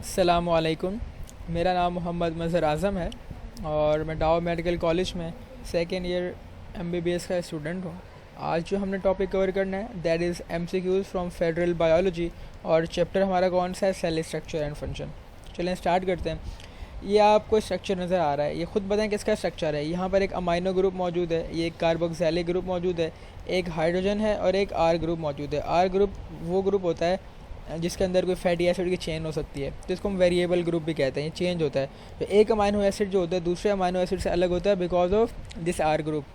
अस्सलामुअलैकुम। मेरा नाम मोहम्मद मज़हर आज़म है और मैं डाव मेडिकल कॉलेज में सेकेंड ईयर एमबीबीएस का स्टूडेंट हूँ। आज जो हमने टॉपिक कवर करना है that is MCQs from federal biology और चैप्टर हमारा कौन सा है, सेल स्ट्रक्चर एंड फंक्शन। चलें स्टार्ट करते हैं। ये आपको स्ट्रक्चर नज़र आ रहा है, ये खुद बताएं किसका स्ट्रक्चर है। यहाँ पर एक अमाइनो ग्रुप मौजूद है, ये एक कार्बोक्सिलिक ग्रुप मौजूद है, एक हाइड्रोजन है और एक आर ग्रुप मौजूद है। आर ग्रुप वो ग्रुप होता है जिसके अंदर कोई फैटी एसिड की चेन हो सकती है, तो इसको हम वेरिएबल ग्रुप भी कहते हैं। ये चेंज होता है, तो एक अमाइनो एसिड जो होता है दूसरे अमाइनो एसिड से अलग होता है because of this R group.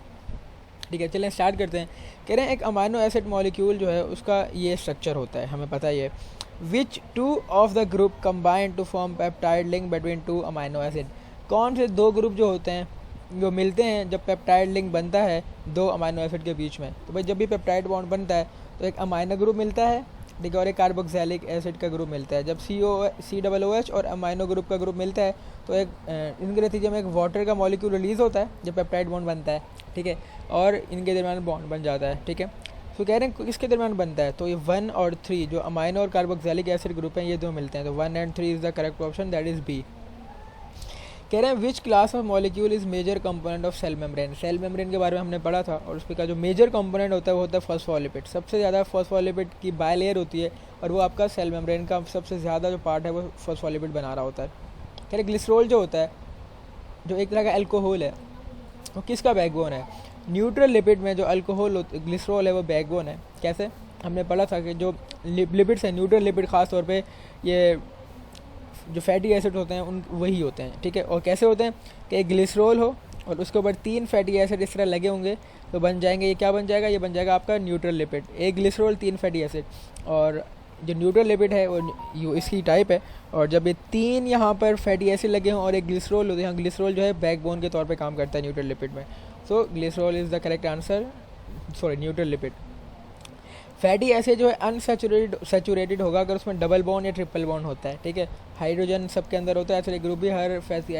ठीक है, चलें स्टार्ट करते हैं। कह रहे हैं एक अमाइनो एसिड मॉलिक्यूल जो है उसका ये स्ट्रक्चर होता है, हमें पता है। Which two of the group combine to form peptide link between two amino acid. कौन से दो ग्रुप जो होते हैं जो मिलते हैं जब पेप्टाइड लिंक बनता है दो अमाइनो एसिड के बीच में। तो भाई जब भी पेप्टाइड बॉन्ड बनता है तो एक अमाइनो ग्रुप मिलता है, ठीक है, और एक कार्बोक्सिलिक एसिड का ग्रुप मिलता है। जब COOH और अमाइनो ग्रुप का ग्रुप मिलता है तो एक इनके नतीजे में एक वाटर का मॉलिक्यूल रिलीज़ होता है जब पेप्टाइड बॉन्ड बनता है, ठीक है, और इनके दरमियान बॉन्ड बन जाता है। ठीक है, तो कह रहे हैं किसके दरमियान बनता है, तो ये 1 और 3 जो अमाइनो और कार्बोक्सिलिक एसिड ग्रुप हैं ये दो मिलते हैं, तो 1 and 3 is the correct option, that is B. कह रहे हैं which class of molecule is major component of cell membrane. Cell membrane के बारे में हमने पढ़ा था और उसका जो मेजर कंपोनेंट होता है वो होता है फॉस्फोलिपिड। सबसे ज़्यादा फॉस्फोलिपिड की बायलेयर होती है और वो आपका सेल मेम्ब्रेन का सबसे ज़्यादा जो पार्ट है वो फॉस्फोलिपिड बना रहा होता है। कह रहे ग्लिसरॉल जो होता है जो एक तरह का अल्कोहल है वो किसका बैकबोन है। न्यूट्रल लिपिड में जो अल्कोहल ग्लिसरॉल है वो बैकबोन है। कैसे, हमने पढ़ा था कि जो लिपिड्स हैं न्यूट्रल लिपिड ख़ास तौर पे ये जो फैटी एसिड होते हैं उन वही होते हैं। ठीक है, और कैसे होते हैं कि एक ग्लिसरॉल हो और उसके ऊपर 3 फैटी एसिड इस तरह लगे होंगे तो बन जाएंगे, ये क्या बन जाएगा, ये बन जाएगा आपका न्यूट्रल लिपिड। एक ग्लिसरॉल 3 फैटी एसिड, और जो न्यूट्रल लिपिड है वो इसकी टाइप है। और जब ये 3 यहाँ पर फैटी एसिड लगे हों और एक ग्लिसरॉल होते हैं, यहाँ ग्लिसरॉल जो है बैकबोन के तौर पर काम करता है न्यूट्रल लिपिड में। So glycerol is the correct answer, sorry neutral lipid. Fatty acid जो है अनसैचुरेटेड होगा अगर उसमें डबल बॉन्ड या ट्रिपल बॉन्ड होता है। ठीक है, हाइड्रोजन सबके अंदर होता है, एसिडिक ग्रुप भी हर फैटी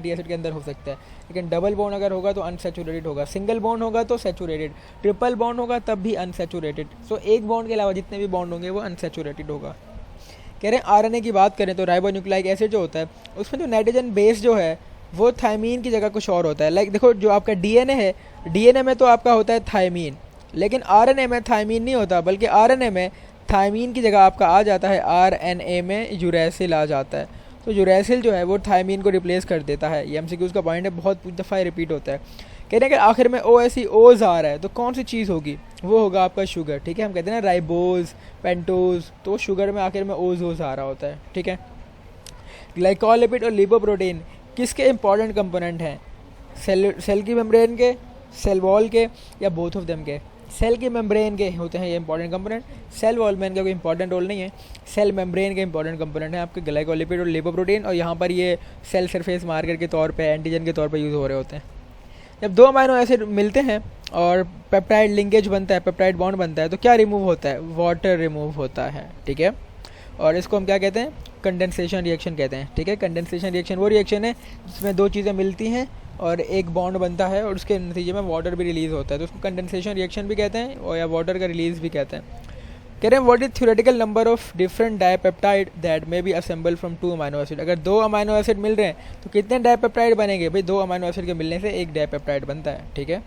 एसिड के अंदर हो सकता है, लेकिन डबल बॉन्ड अगर होगा तो अनसैचुरेटेड होगा, सिंगल बॉन्ड होगा तो सैचुरेटेड, ट्रिपल बॉन्ड होगा तब भी अनसैचुरेटेड। सो एक बॉन्ड के अलावा जितने भी बॉन्ड होंगे वो अनसैचुरेटेड होगा। कह रहे हैं आरएनए की बात करें तो राइबोन्यूक्लिक एसिड जो होता है उसमें जो नाइट्रोजन बेस जो है वो थायमीन की जगह कुछ और होता है। लाइक देखो जो आपका डीएनए है, डीएनए में तो आपका होता है थायमीन, लेकिन आरएनए में थायमीन नहीं होता, बल्कि आरएनए में थायमीन की जगह आपका आ जाता है आरएनए में यूरेसिल आ जाता है। तो यूरेसिल जो है वो थायमीन को रिप्लेस कर देता है। ये एमसीक्यूज़ का पॉइंट है, बहुत दफ़ा रिपीट होता है। कह रहे हैं कि आखिर में ओएस आ रहा है तो कौन सी चीज़ होगी, वो होगा आपका शुगर। ठीक है, हम कहते हैं ना राइबोज पेंटोज, तो शुगर में आखिर में ओज आ रहा होता है। ठीक है, ग्लाइकोलिपिड और लिपोप्रोटीन किसके इंपॉर्टेंट कंपोनेंट हैं, सेल की मेम्ब्रेन के, सेल वॉल के, या बोथ ऑफ देम के। सेल की मेम्ब्रेन के होते हैं ये इंपॉर्टेंट कंपोनेंट, सेल वॉल में इनका कोई इंपॉर्टेंट रोल नहीं है। सेल मेम्ब्रेन के इंपॉर्टेंट कंपोनेंट है आपके ग्लाइकोलिपिड और लिपोप्रोटीन, और यहाँ पर ये सेल सरफेस मार्कर के तौर पे एंटीजन के तौर पे यूज़ हो रहे होते हैं। जब दो अमाइनो एसिड मिलते हैं और पेप्टाइड लिंकेज बनता है, पेप्टाइड बॉन्ड बनता है, तो क्या रिमूव होता है, वाटर रिमूव होता है। ठीक है, और इसको हम क्या कहते हैं, कंडेंसेशन रिएक्शन कहते हैं। ठीक है, कंडेंसेशन रिएक्शन वो रिएक्शन है जिसमें दो चीज़ें मिलती हैं और एक बॉन्ड बनता है और उसके नतीजे में वाटर भी रिलीज़ होता है, तो उसको कंडेंसेशन रिएक्शन भी कहते हैं और या वाटर का रिलीज़ भी कहते हैं। कह रहे हैं what is theoretical number of different dipeptide that may be assemble from 2 amino acid. अगर 2 अमाइनो एसिड मिल रहे हैं तो कितने डाइपेप्टाइड बनेंगे, भाई 2 अमाइनो एसिड के मिलने से एक डाइपेप्टाइड बनता है। ठीक है,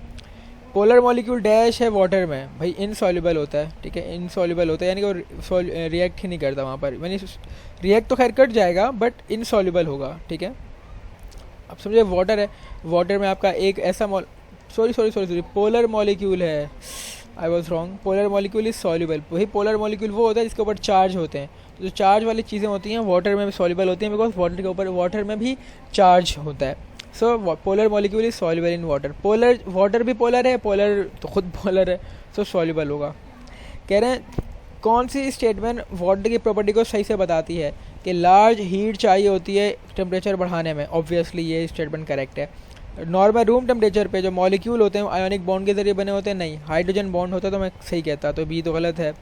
पोलर मॉलिक्यूल डैश है वाटर में, भाई इनसॉल्युबल होता है। ठीक है, इनसॉल्युबल होता है यानी कि वो रिएक्ट ही नहीं करता वहाँ पर, यानी रिएक्ट तो खैर कर जाएगा बट इनसॉल्युबल होगा। ठीक है, अब समझे वाटर है, वाटर में आपका एक ऐसा सॉरी पोलर मॉलिक्यूल है, I was wrong, polar molecule is soluble. वही पोलर मॉलिक्यूल वो होता है जिसके ऊपर चार्ज होते हैं, तो जो चार्ज वाली चीज़ें होती हैं वाटर में भी सॉल्युबल होती हैं बिकॉज वाटर के ऊपर वाटर में भी चार्ज होता है। So polar molecule is soluble in water. Polar water भी पोलर है, पोलर तो खुद पोलर है, सो सॉल्युबल होगा। कह रहे हैं कौन सी स्टेटमेंट वाटर की प्रॉपर्टी को सही से बताती है कि लार्ज हीट चाहिए होती है टेम्परेचर बढ़ाने में। ऑब्वियसली ये स्टेटमेंट करेक्ट है। नॉर्मल रूम टेम्परेचर पे जो मॉलिक्यूल होते हैं आयोनिक बॉन्ड के जरिए बने होते हैं, नहीं हाइड्रोजन बॉन्ड होता है, तो मैं सही कहता, तो बी तो गलत है।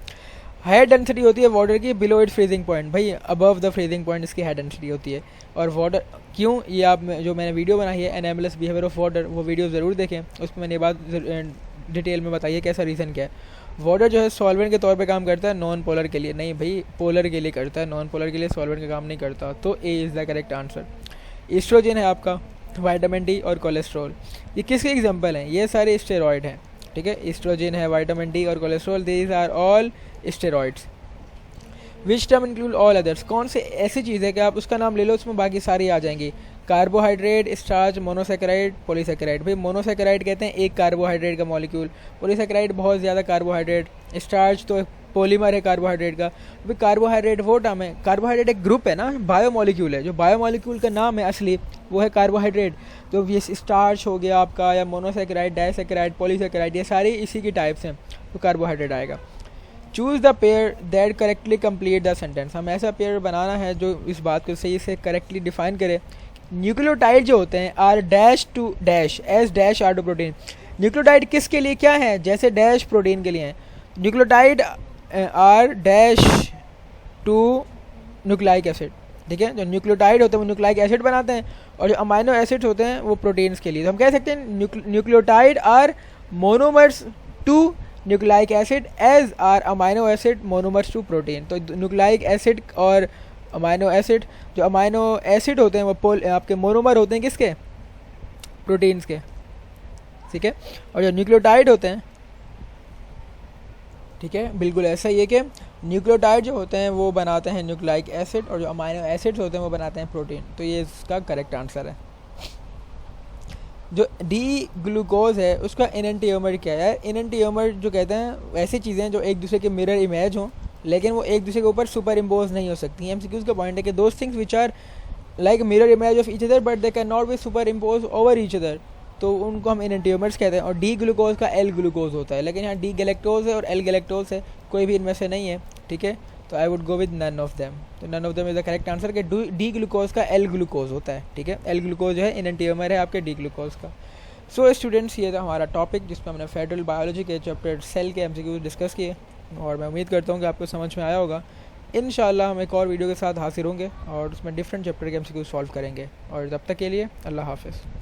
हाई डेंसिटी होती है वाटर की बिलो इट फ्रीजिंग पॉइंट, भाई अबव द फ्रीजिंग पॉइंट इसकी हाई डेंसिटी होती है। और वाटर क्यों, ये आप जो मैंने वीडियो बनाई है एनामलस बिहेवियर ऑफ वाटर, वो वीडियो ज़रूर देखें, उसमें मैंने ये बात डिटेल में बताइए कैसा रीज़न क्या है। वाटर जो है सॉल्वेंट के तौर पे काम करता है नॉन पोलर के लिए, नहीं भाई पोलर के लिए करता है, नॉन पोलर के लिए सॉल्वेंट का काम नहीं करता। तो A is the correct answer. Estrogen है आपका, विटामिन डी और कोलेस्ट्रॉल, ये किसके एग्जांपल हैं? ये सारे स्टेरॉइड हैं, ठीक है। एस्ट्रोजन है, विटामिन डी और cholesterol, these are all steroids. Which term include all others, कौन से ऐसी चीज़ है कि आप उसका नाम ले लो उसमें बाकी सारी आ जाएंगी? Carbohydrate, starch, monosaccharide, polysaccharide. भाई मोनोसेकेराइड कहते हैं एक कार्बोहाइड्रेट का मॉलिक्यूल, पॉलीसेकेराइड बहुत ज़्यादा कार्बोहाइड्रेट, स्टार्च तो पॉलीमर है कार्बोहाइड्रेट का। भाई कार्बोहाइड्रेट वो टर्म है, कार्बोहाइड्रेट एक ग्रुप है ना, बायो मॉलिक्यूल है, जो बायो मॉलिक्यूल का नाम है असली वो है कार्बोहाइड्रेट। तो ये स्टार्च हो गया आपका, या मोनोसेकेराइड, डाइसेकेराइड, पॉलीसेकेराइड, ये सारी इसी की टाइप्स हैं, तो कार्बोहाइड्रेट आएगा। Choose the pair that correctly complete the sentence, हम ऐसा पेयर बनाना है जो इस बात को सही से करेक्टली डिफाइन करे। न्यूक्लियोटाइड जो होते हैं are dash to dash as dash are to protein. Nucleotide किसके लिए क्या है? जैसे डैश प्रोटीन के लिए हैं। Nucleotide are dash to nucleic acid, ठीक है। जो न्यूक्लियोटाइड होते हैं वो न्यूक्लिक एसिड बनाते हैं, और जो अमाइनो एसिड्स होते हैं वो प्रोटीन्स के लिए। तो हम कह सकते हैं nucleotide are monomers to nucleic acid as are amino acid monomers to protein. तो न्यूक्लिक एसिड और अमाइनो एसिड, जो अमाइनो एसिड होते हैं वो आपके मोनोमर होते हैं किसके? प्रोटीन्स के, ठीक है। और जो न्यूक्लियोटाइड होते हैं, ठीक है, बिल्कुल ऐसा ही है कि न्यूक्लियोटाइड जो होते हैं वो बनाते हैं न्यूक्लिक एसिड, और जो अमाइनो एसिड्स होते हैं वो बनाते हैं प्रोटीन। तो ये इसका करेक्ट आंसर है। जो डी ग्लूकोज है उसका एनेंटियोमर क्या है? एनेंटियोमर जो कहते हैं ऐसी चीज़ें जो एक दूसरे के मिरर इमेज हों, लेकिन वो एक दूसरे के ऊपर सुपर इम्पोज नहीं हो सकती। एमसीक्यूज का पॉइंट है कि those things which are like mirror image of each other but they cannot be superimpose over each other, तो उनको हम एनेंटियोमर्स कहते हैं। और डी ग्लूकोज का एल ग्लूकोज होता है, लेकिन यहाँ डी गैलेक्टोज है और एल गैलेक्टोज है, कोई भी इनमें से नहीं है, ठीक है। तो I would go with none of them. तो none of them is the correct answer कि डी ग्लूकोज का एल ग्लूकोज होता है, ठीक है। एल ग्लूकोज जो है एनेंटियोमर है आपके डी ग्लूकोज का। सो स्टूडेंट्स, ये था हमारा टॉपिक जिसमें हमने फेडरल बायोलॉजी के चैप्टर सेल के एमसीक्यूज डिस्कस किए, और मैं उम्मीद करता हूँ कि आपको समझ में आया होगा। इंशाल्लाह हम एक और वीडियो के साथ हाजिर होंगे और उसमें डिफरेंट चैप्टर के एमसीक्यूज सॉल्व करेंगे। और तब तक के लिए अल्लाह हाफ़िज़।